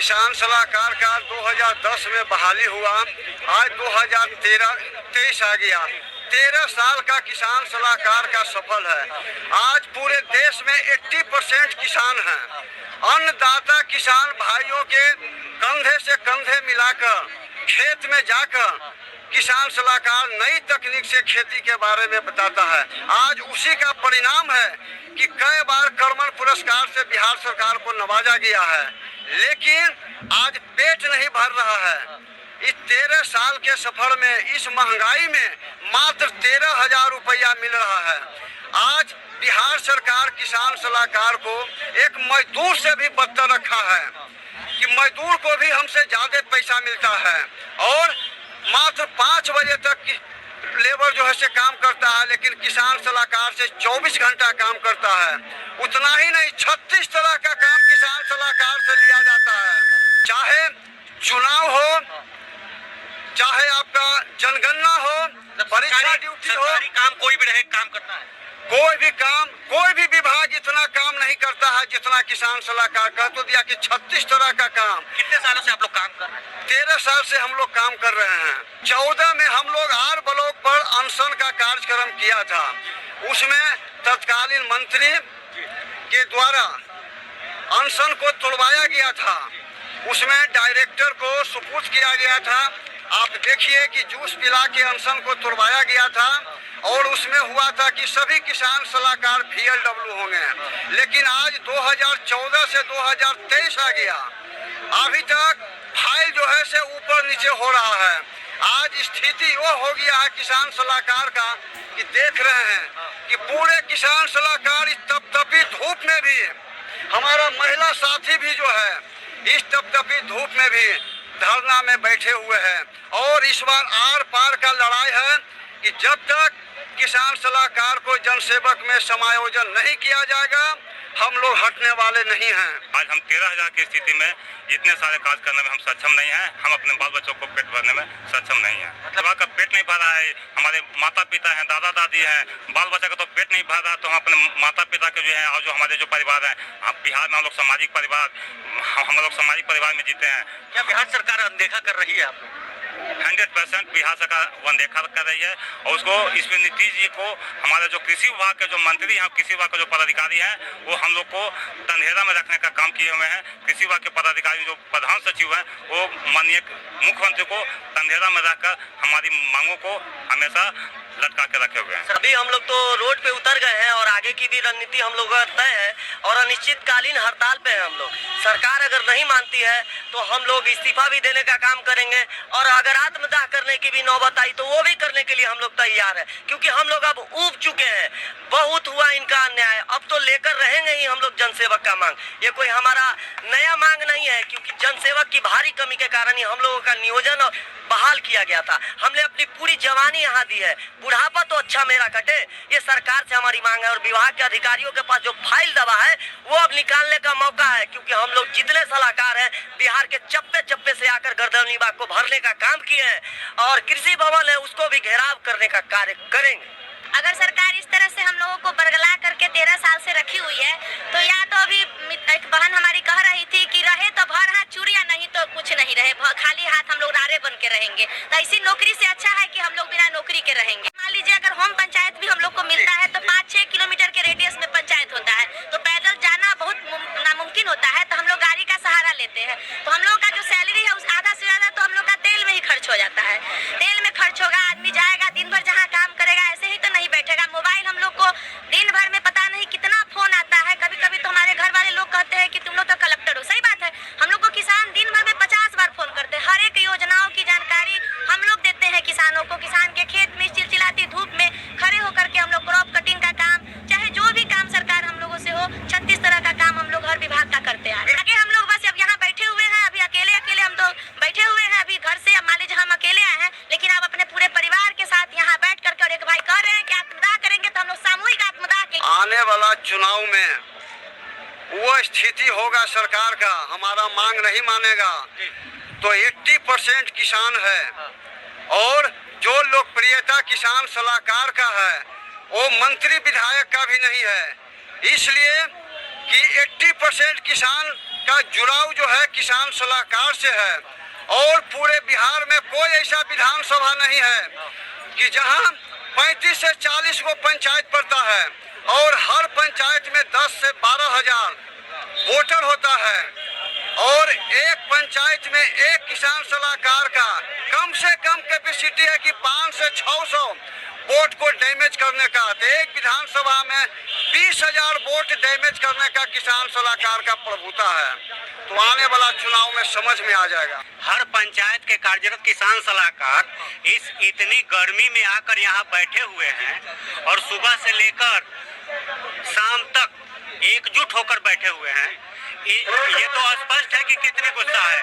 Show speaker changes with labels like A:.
A: किसान सलाहकार का 2010 में बहाली हुआ, आज 2023 आ गया। 13 साल का किसान सलाहकार का सफल है। आज पूरे देश में 80% किसान हैं। अन्नदाता किसान भाइयों के कंधे से कंधे मिलाकर खेत में जाकर किसान सलाहकार नई तकनीक से खेती के बारे में बताता है। आज उसी का परिणाम है कि कई बार कर्मण पुरस्कार से बिहार सरकार को नवाजा गया है, लेकिन आज पेट नहीं भर रहा है। इस 13 साल के सफर में, इस महंगाई में मात्र 13,000 रुपया मिल रहा है। आज बिहार सरकार किसान सलाहकार को एक मजदूर से भी बदतर रखा है कि मजदूर को भी हमसे ज्यादा पैसा मिलता है और मात्र 5 बजे तक की लेबर जो है से काम करता है, लेकिन किसान सलाहकार से 24 घंटा काम करता है। उतना ही नहीं, 36 तरह का काम किसान सलाहकार से लिया जाता है। चाहे चुनाव हो, चाहे आपका जनगणना हो, परीक्षा ड्यूटी हो,
B: काम कोई भी रहे काम करता है।
A: कोई भी काम, कोई भी विभाग इतना काम नहीं करता है जितना किसान सलाहकार कर तो दिया कि 36 तरह का काम।
B: कितने सालों से आप लोग काम कर रहे हैं?
A: 13 साल से हम लोग काम कर रहे हैं। 14 में हम लोग आर ब्लॉक पर अनशन का कार्यक्रम किया था। उसमें तत्कालीन मंत्री के द्वारा अनशन को तोड़वाया गया था। उसमें डायरेक्टर को सुपुर्द किया गया था। आप देखिए कि जूस पिला के अनशन को तोड़वाया गया था और उसमें हुआ था कि सभी किसान सलाहकार VLW होंगे, लेकिन आज 2014 से 2023 आ गया, अभी तक फाइल जो है से ऊपर नीचे हो रहा है। आज स्थिति वो हो गया है किसान सलाहकार का कि देख रहे हैं कि पूरे किसान सलाहकार इस तपतपी धूप में भी, हमारा महिला साथी भी जो है इस तपतपी धूप में भी धरना में बैठे हुए हैं। और इस बार आर पार का लड़ाई है कि जब तक किसान सलाहकार को जनसेवक में समायोजन नहीं किया जाएगा, हम लोग हटने वाले नहीं हैं।
C: आज हम 13,000 की स्थिति में इतने सारे कार्य करने में हम सक्षम नहीं हैं। हम अपने बाल बच्चों को पेट भरने में सक्षम नहीं हैं। मतलब का पेट नहीं भरा है, हमारे माता पिता हैं, दादा दादी हैं, बाल बच्चा का तो पेट नहीं भरा, तो हम अपने माता पिता के जो है और जो हमारे जो परिवार है, बिहार में हम लोग सामाजिक परिवार में जीते हैं।
B: क्या बिहार सरकार अनदेखा कर रही है आप?
C: 100% बिहार सरकार अनदेखा कर रही है और उसको इसमें नीतीश जी को, हमारे जो कृषि विभाग के जो मंत्री हैं, कृषि विभाग के जो पदाधिकारी हैं, वो हम लोग को तंधेरा में रखने का काम किए हुए हैं। कृषि विभाग के पदाधिकारी जो प्रधान सचिव हैं, वो माननीय मुख्यमंत्री को तंधेरा में रखकर हमारी मांगों को हमेशा लटका के रखे हुए हैं।
B: अभी हम लोग तो रोड पे उतर गए हैं और आगे की भी रणनीति हम लोग का तय है और अनिश्चितकालीन हड़ताल पे है हम लोग। सरकार अगर नहीं मानती है तो हम लोग इस्तीफा भी देने का काम करेंगे और अगर आत्मदाह करने की भी नौबत आई तो वो भी करने के लिए हम लोग तैयार है, क्योंकि हम लोग अब ऊब चुके हैं। बहुत हुआ इनका अन्याय, अब तो लेकर रहेंगे ही हम लोग जनसेवक का मांग। ये कोई हमारा नया मांग नहीं है, क्योंकि जनसेवक की भारी कमी के कारण ही हम लोगों का नियोजन बहाल किया गया था। हमने अपनी पूरी जवानी यहाँ दी है, बुढ़ापा तो अच्छा मेरा कटे, ये सरकार से हमारी मांग है। और विभाग के अधिकारियों के पास जो फाइल दबा है वो अब निकालने का मौका है, क्योंकि हम लोग जितने सलाहकार हैं बिहार के चप्पे चप्पे से आकर गर्दनी बाग को भरने का काम किए हैं और कृषि भवन है उसको भी घेराव करने का कार्य करेंगे।
D: अगर सरकार इस तरह से हम लोगों को बरगला करके 13 साल से रखी हुई है तो या तो अभी एक बहन हमारी कह रही थी कि रहे तो भर हाथ चूड़िया, नहीं तो कुछ नहीं रहे, खाली हाथ हम लोग नारे बन के रहेंगे। तो ऐसी नौकरी से अच्छा है कि हम लोग बिना नौकरी के रहेंगे। मान लीजिए अगर होम पंचायत भी हम लोग को मिलता है तो 5-6 किलोमीटर के रेडियस में पंचायत होता है, तो पैदल जाना बहुत नामुमकिन होता है, तो हम लोग गाड़ी का सहारा लेते हैं। तो हम लोग का जो सैलरी है उस आधा से ज्यादा तो हम लोग का तेल में ही खर्च हो जाता है। तेल में खर्च होगा, आदमी जाएगा दिन भर जहाँ काम करेगा, ऐसे ही तो नहीं बैठेगा। मोबाइल हम लोग को दिन भर में पता नहीं कितना फोन आता है। कभी कभी तो हमारे घर वाले लोग कहते हैं कि तुम लोग तो कलेक्टर हो। सही बात है, हम लोग को किसान दिन भर में 50 बार फोन करते हैं। हर एक योजनाओं की जानकारी हम लोग देते हैं किसानों को। किसान के खेत में चिलचिलाती धूप में खड़े होकर के हम लोग क्रॉप कटिंग का काम, चाहे जो भी काम सरकार हम लोगों से हो, 36 तरह का काम हम लोग हर विभाग का करते हैं। आगे हम लोग बस अब यहाँ बैठे हुए हैं, अभी अकेले हम तो बैठे हुए हैं अभी घर से। अब मान लीजिए हम अकेले आए हैं, लेकिन आप अपने पूरे परिवार के साथ यहाँ बैठ करके, और एक भाई कह रहे हैं कि आत्मदाह करेंगे, तो हम लोग सामूहिक आत्मदाह के
A: आने वाला चुनाव में वो स्थिति होगा सरकार का, हमारा मांग नहीं मानेगा तो 80% किसान है और जो लोकप्रियता किसान सलाहकार का है वो मंत्री विधायक का भी नहीं है, इसलिए कि 80% किसान का जुड़ाव जो है किसान सलाहकार से है। और पूरे बिहार में कोई ऐसा विधानसभा नहीं है कि जहां 35 से 40 को पंचायत पड़ता है और हर पंचायत में 10 से 12 हजार वोटर होता है और एक पंचायत में एक किसान सलाहकार का कम से कम कैपेसिटी है कि 500 से 600 वोट को डैमेज करने का। तो एक विधानसभा में 20,000 वोट डैमेज करने का किसान सलाहकार का प्रभुता है। तो आने वाला चुनाव में समझ में आ जाएगा।
E: हर पंचायत के कार्यरत किसान सलाहकार इस इतनी गर्मी में आकर यहाँ बैठे हुए हैं और सुबह से लेकर शाम तक एकजुट होकर बैठे हुए हैं। ये तो स्पष्ट है कि कितने गुस्सा है।